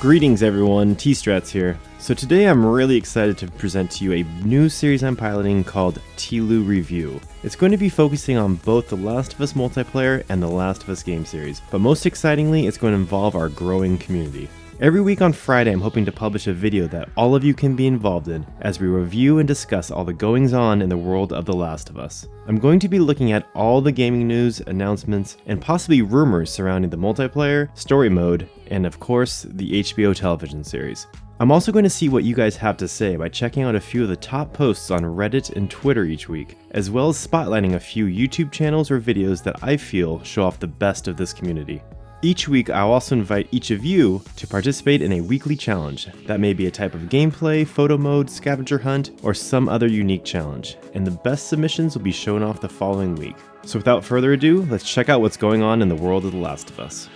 Greetings everyone, T-Strats here. So today I'm really excited to present to you a new series I'm piloting called TLOU Review. It's going to be focusing on both The Last of Us multiplayer and The Last of Us game series, but most excitingly, it's going to involve our growing community. Every week on Friday, I'm hoping to publish a video that all of you can be involved in as we review and discuss all the goings-on in the world of The Last of Us. I'm going to be looking at all the gaming news, announcements, and possibly rumors surrounding the multiplayer, story mode, and of course, the HBO television series. I'm also going to see what you guys have to say by checking out a few of the top posts on Reddit and Twitter each week, as well as spotlighting a few YouTube channels or videos that I feel show off the best of this community. Each week, I'll also invite each of you to participate in a weekly challenge. That may be a type of gameplay, photo mode, scavenger hunt, or some other unique challenge, and the best submissions will be shown off the following week. So without further ado, let's check out what's going on in the world of The Last of Us.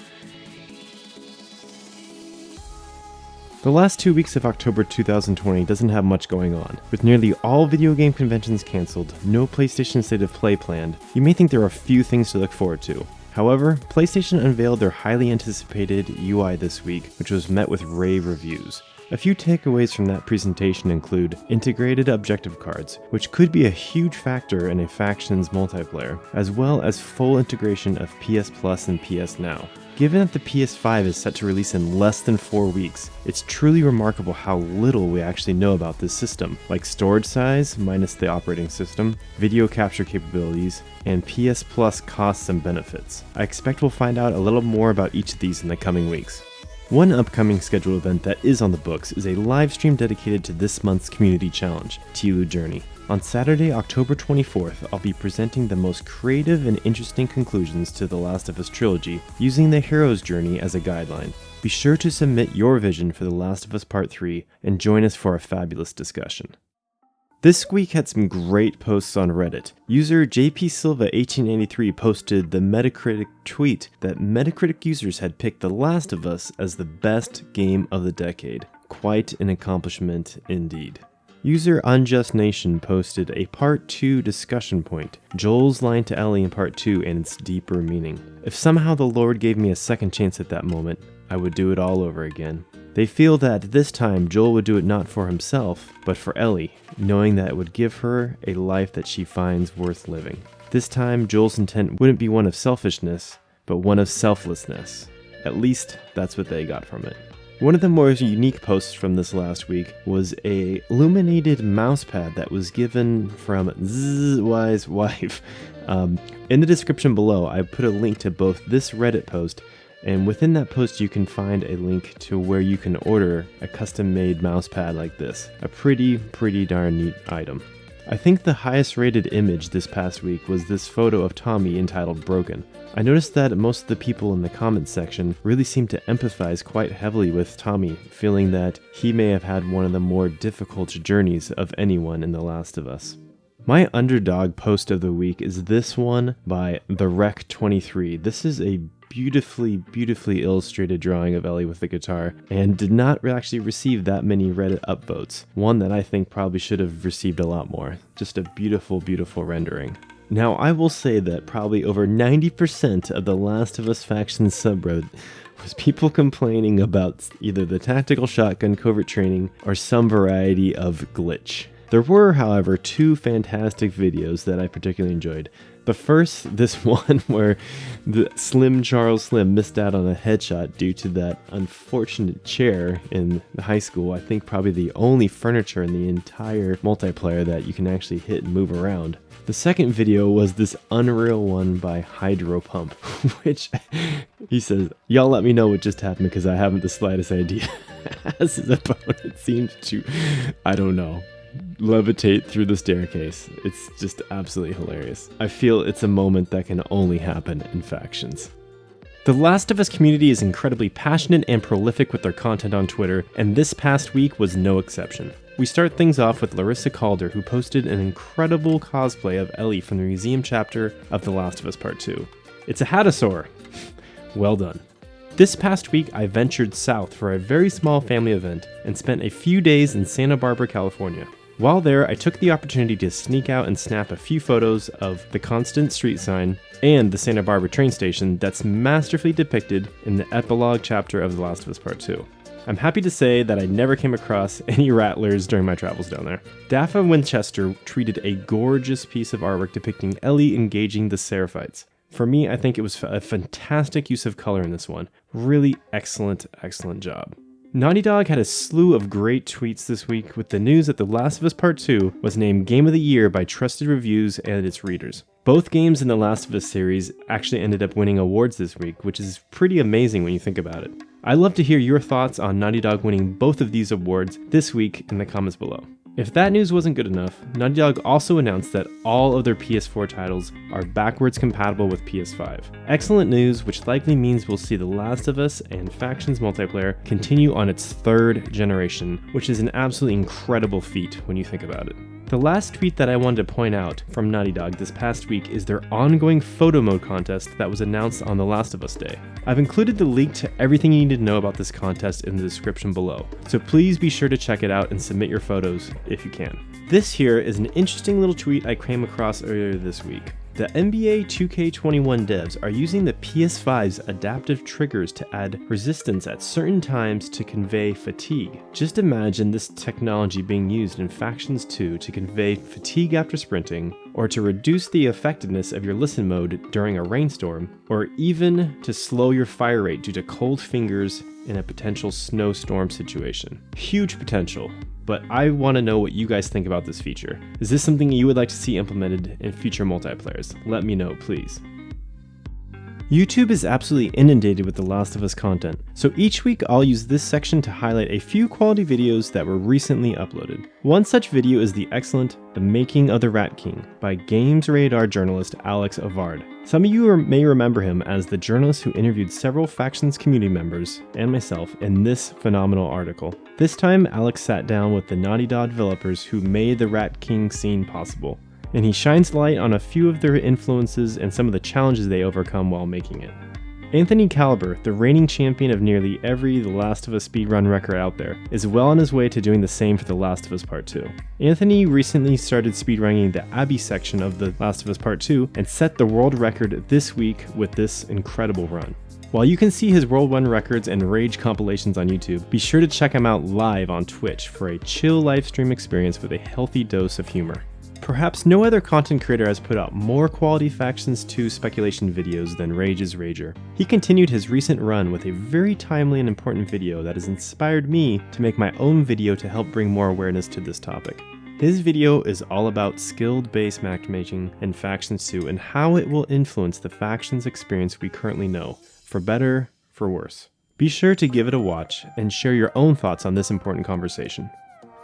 The last 2 weeks of October 2020 doesn't have much going on. With nearly all video game conventions cancelled, no PlayStation State of Play planned, you may think there are a few things to look forward to. However, PlayStation unveiled their highly anticipated UI this week, which was met with rave reviews. A few takeaways from that presentation include integrated objective cards, which could be a huge factor in a Factions multiplayer, as well as full integration of PS Plus and PS Now. Given that the PS5 is set to release in less than 4 weeks, it's truly remarkable how little we actually know about this system, like storage size minus the operating system, video capture capabilities, and PS Plus costs and benefits. I expect we'll find out a little more about each of these in the coming weeks. One upcoming scheduled event that is on the books is a live stream dedicated to this month's community challenge, TLOU Journey. On Saturday, October 24th, I'll be presenting the most creative and interesting conclusions to The Last of Us trilogy, using the hero's journey as a guideline. Be sure to submit your vision for The Last of Us Part 3 and join us for a fabulous discussion. This week had some great posts on Reddit. User JPSilva1883 posted the Metacritic tweet that Metacritic users had picked The Last of Us as the best game of the decade. Quite an accomplishment indeed. User Unjust Nation posted a Part 2 discussion point, Joel's line to Ellie in Part 2 and its deeper meaning. If somehow the Lord gave me a second chance at that moment, I would do it all over again. They feel that this time Joel would do it not for himself, but for Ellie, knowing that it would give her a life that she finds worth living. This time Joel's intent wouldn't be one of selfishness, but one of selflessness. At least that's what they got from it. One of the more unique posts from this last week was a illuminated mousepad that was given from Zwi's wife. In the description below, I put a link to both this Reddit post, and within that post you can find a link to where you can order a custom-made mousepad like this. A pretty darn neat item. I think the highest rated image this past week was this photo of Tommy entitled Broken. I noticed that most of the people in the comments section really seemed to empathize quite heavily with Tommy, feeling that he may have had one of the more difficult journeys of anyone in The Last of Us. My underdog post of the week is this one by The Wreck23. This is a beautifully illustrated drawing of Ellie with the guitar, and did not actually receive that many Reddit upvotes. One that I think probably should have received a lot more. Just a beautiful rendering. Now, I will say that probably over 90% of the Last of Us Factions subreddit was people complaining about either the tactical shotgun covert training or some variety of glitch. There were, however, two fantastic videos that I particularly enjoyed. The first, this one where the Charles Slim missed out on a headshot due to that unfortunate chair in high school. I think probably the only furniture in the entire multiplayer that you can actually hit and move around. The second video was this unreal one by Hydro Pump, which he says, "Y'all let me know what just happened because I haven't the slightest idea." As his opponent seems to, I don't know, levitate through the staircase. It's just absolutely hilarious. I feel it's a moment that can only happen in Factions. The Last of Us community is incredibly passionate and prolific with their content on Twitter, and this past week was no exception. We start things off with Larissa Calder, who posted an incredible cosplay of Ellie from the museum chapter of The Last of Us Part 2. It's a Haddosaur! Well done. This past week, I ventured south for a very small family event and spent a few days in Santa Barbara, California. While there, I took the opportunity to sneak out and snap a few photos of the Constant Street sign and the Santa Barbara train station that's masterfully depicted in the epilogue chapter of The Last of Us Part 2. I'm happy to say that I never came across any rattlers during my travels down there. Dafa Winchester tweeted a gorgeous piece of artwork depicting Ellie engaging the Seraphites. For me, I think it was a fantastic use of color in this one. Really excellent job. Naughty Dog had a slew of great tweets this week with the news that The Last of Us Part 2 was named Game of the Year by trusted reviews and its readers. Both games in The Last of Us series actually ended up winning awards this week, which is pretty amazing when you think about it. I'd love to hear your thoughts on Naughty Dog winning both of these awards this week in the comments below. If that news wasn't good enough, Naughty Dog also announced that all of their PS4 titles are backwards compatible with PS5. Excellent news, which likely means we'll see The Last of Us and Factions multiplayer continue on its third generation, which is an absolutely incredible feat when you think about it. The last tweet that I wanted to point out from Naughty Dog this past week is their ongoing photo mode contest that was announced on The Last of Us Day. I've included the link to everything you need to know about this contest in the description below, so please be sure to check it out and submit your photos if you can. This here is an interesting little tweet I came across earlier this week. The NBA 2K21 devs are using the PS5's adaptive triggers to add resistance at certain times to convey fatigue. Just imagine this technology being used in Factions 2 to convey fatigue after sprinting, or to reduce the effectiveness of your listen mode during a rainstorm, or even to slow your fire rate due to cold fingers in a potential snowstorm situation. Huge potential. But I want to know what you guys think about this feature. Is this something you would like to see implemented in future multiplayers? Let me know, please. YouTube is absolutely inundated with The Last of Us content, so each week I'll use this section to highlight a few quality videos that were recently uploaded. One such video is the excellent The Making of the Rat King by Games Radar journalist Alex Avard. Some of you may remember him as the journalist who interviewed several Factions community members and myself in this phenomenal article. This time, Alex sat down with the Naughty Dog developers who made the Rat King scene possible, and he shines light on a few of their influences and some of the challenges they overcome while making it. Anthony Caliber, the reigning champion of nearly every The Last of Us speedrun record out there, is well on his way to doing the same for The Last of Us Part 2. Anthony recently started speedrunning the Abbey section of The Last of Us Part 2 and set the world record this week with this incredible run. While you can see his World 1 records and Rage compilations on YouTube, be sure to check him out live on Twitch for a chill livestream experience with a healthy dose of humor. Perhaps no other content creator has put out more quality Factions 2 speculation videos than Rage's Rager. He continued his recent run with a very timely and important video that has inspired me to make my own video to help bring more awareness to this topic. His video is all about skilled base matchmaking in Factions 2 and how it will influence the Factions experience we currently know, for better, for worse. Be sure to give it a watch and share your own thoughts on this important conversation.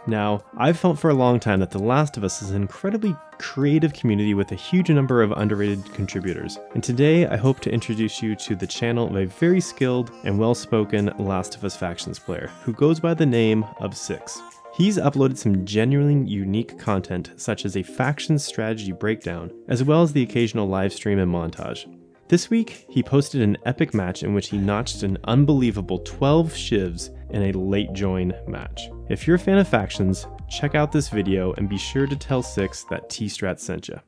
Now, I've felt for a long time that The Last of Us is an incredibly creative community with a huge number of underrated contributors, and today I hope to introduce you to the channel of a very skilled and well-spoken Last of Us Factions player who goes by the name of Six. He's uploaded some genuinely unique content such as a Factions strategy breakdown, as well as the occasional live stream and montage. This week, he posted an epic match in which he notched an unbelievable 12 shivs in a late join match. If you're a fan of Factions, check out this video and be sure to tell Six that T-Strat sent you.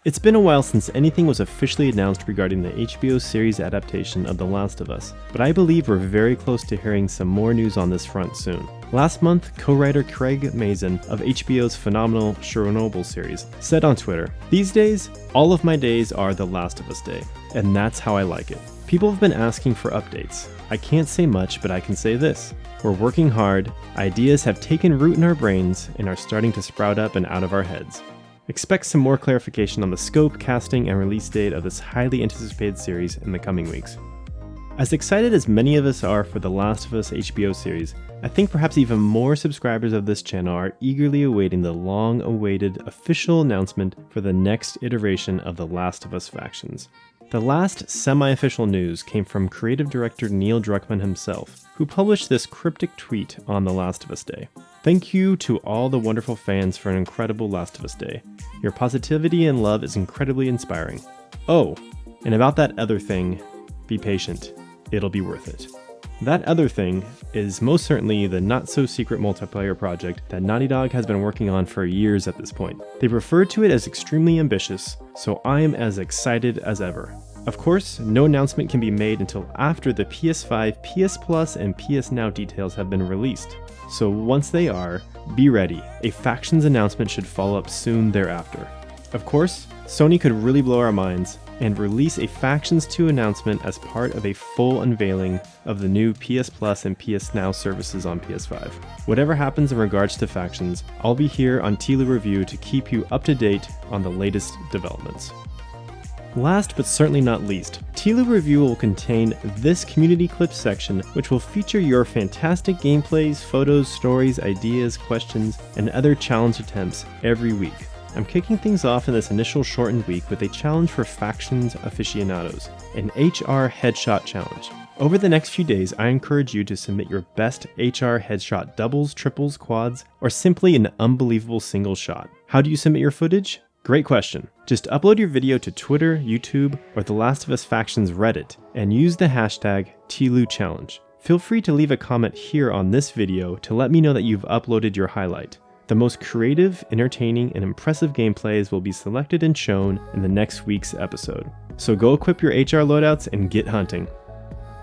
It's been a while since anything was officially announced regarding the HBO series adaptation of The Last of Us, but I believe we're very close to hearing some more news on this front soon. Last month, co-writer Craig Mazin of HBO's phenomenal Chernobyl series said on Twitter, "These days, all of my days are The Last of Us Day, and that's how I like it." People have been asking for updates. I can't say much, but I can say this. We're working hard, ideas have taken root in our brains, and are starting to sprout up and out of our heads. Expect some more clarification on the scope, casting, and release date of this highly anticipated series in the coming weeks. As excited as many of us are for the Last of Us HBO series, I think perhaps even more subscribers of this channel are eagerly awaiting the long-awaited official announcement for the next iteration of The Last of Us Factions. The last semi-official news came from creative director Neil Druckmann himself, who published this cryptic tweet on The Last of Us Day. "Thank you to all the wonderful fans for an incredible Last of Us Day. Your positivity and love is incredibly inspiring. Oh, and about that other thing, be patient. It'll be worth it." That other thing is most certainly the not-so-secret multiplayer project that Naughty Dog has been working on for years at this point. They referred to it as extremely ambitious, so I am as excited as ever. Of course, no announcement can be made until after the PS5, PS Plus, and PS Now details have been released. So once they are, be ready. A Factions announcement should follow up soon thereafter. Of course, Sony could really blow our minds and release a Factions 2 announcement as part of a full unveiling of the new PS Plus and PS Now services on PS5. Whatever happens in regards to Factions, I'll be here on TLOU Review to keep you up to date on the latest developments. Last but certainly not least, TLOU Review will contain this community clips section, which will feature your fantastic gameplays, photos, stories, ideas, questions, and other challenge attempts every week. I'm kicking things off in this initial shortened week with a challenge for Factions aficionados, an HR headshot challenge. Over the next few days, I encourage you to submit your best HR headshot doubles, triples, quads, or simply an unbelievable single shot. How do you submit your footage? Great question. Just upload your video to Twitter, YouTube, or The Last of Us Factions Reddit, and use the hashtag TLOUChallenge. Feel free to leave a comment here on this video to let me know that you've uploaded your highlight. The most creative, entertaining, and impressive gameplays will be selected and shown in the next week's episode. So go equip your HR loadouts and get hunting.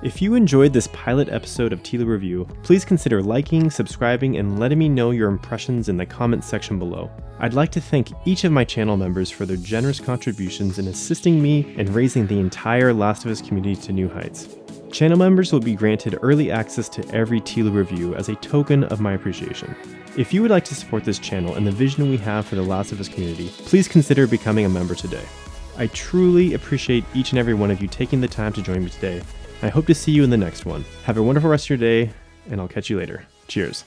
If you enjoyed this pilot episode of TLOU Review, please consider liking, subscribing, and letting me know your impressions in the comments section below. I'd like to thank each of my channel members for their generous contributions in assisting me in raising the entire Last of Us community to new heights. Channel members will be granted early access to every TLOU Review as a token of my appreciation. If you would like to support this channel and the vision we have for the Last of Us community, please consider becoming a member today. I truly appreciate each and every one of you taking the time to join me today. I hope to see you in the next one. Have a wonderful rest of your day, and I'll catch you later. Cheers.